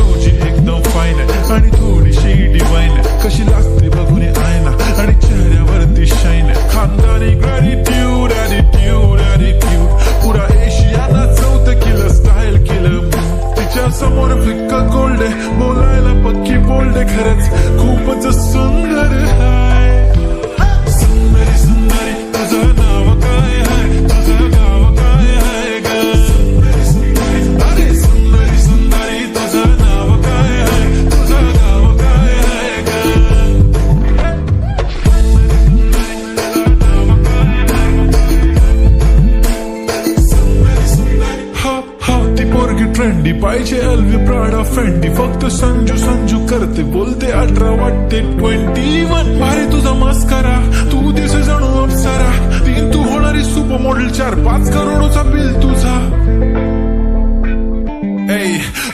ओजी एकदम फाईन आहे आणि थोडीशी डिवाइन आहे, कशी लागते बघून आयना आणि चेहऱ्यावरती शाईन आहे. खानदानी ग्रॅटिट्यूड ॲटिट्यूड ॲटिट्यूड, पुरा एशियाला चौथं केलं स्टाईल केलं. तिच्या समोर फिक्का गोल्ड आहे, बोलायला पक्की बोल्ड आहे, खरंच खूपच सुंदर आहे. सुंदरी सुंदरी तुझं नाव काय आहे, तुझं गाव काय आहे ग. सुंदरी सुंदरी अरे सुंदरी सुंदरी तुझं नाव काय आहे, तुझं गाव काय आहे ग. हा हा ती पोरगी ट्रेंडी पाहिजे एलवी प्राडा फेंडी, फक्त संजू संजू करते बोलते 18 वाटते 21. भारी तुझा मस्करा, तू दिसे जणू अप्सरा. 3 तू होणारी सुपर मॉडेल, 4-5 करोडचा बिल तुझा. ए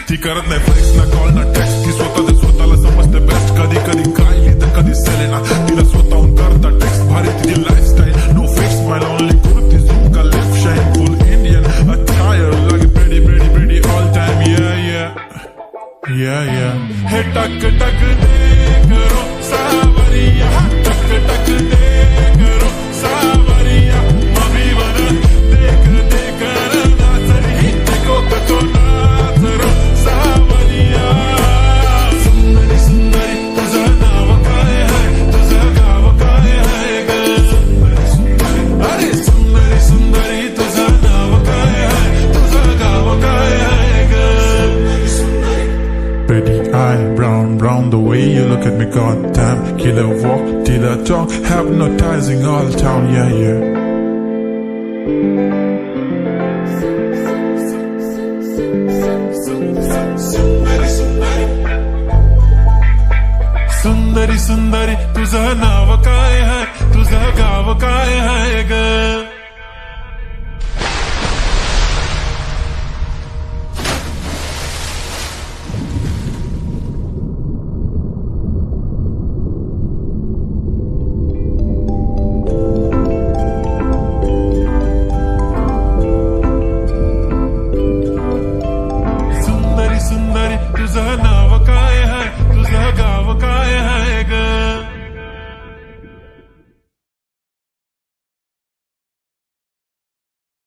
ती करत नाही फ्लेक्स ना कॉल ना टेक्स्ट, ती स्वतःला समजते बेस्ट. कधी कधी कायली तर कधी सेलेना, तिला स्वतःहून करता टेक्स्ट. भारी तिची lifestyle, no fix smile only kurti झुम का lip shine. Full Indian attire लागे pretty pretty pretty all time. yeah हे टक टक दे करो सावरिया, टक टक दे करो सावरिया. मम्मी बन देख देख नाचरी, देखो कतो नाचरो सावरिया. सुंदरी सुंदरी तुझं नाव काय आहे, तुझं गाव काय आहे ग. सुंदरी सुंदरी अरे सुंदरी सुंदरी तुझं नाव काय आहे, तुझं गाव काय आहे ग. Pretty eye, brown, brown, the way you look at me, goddamn. Killer walk, killer talk, hypnotizing all town, yeah. सुंदरी सुंदरी तुझं नाव काय आहे, तुझं गाव काय आहे ग.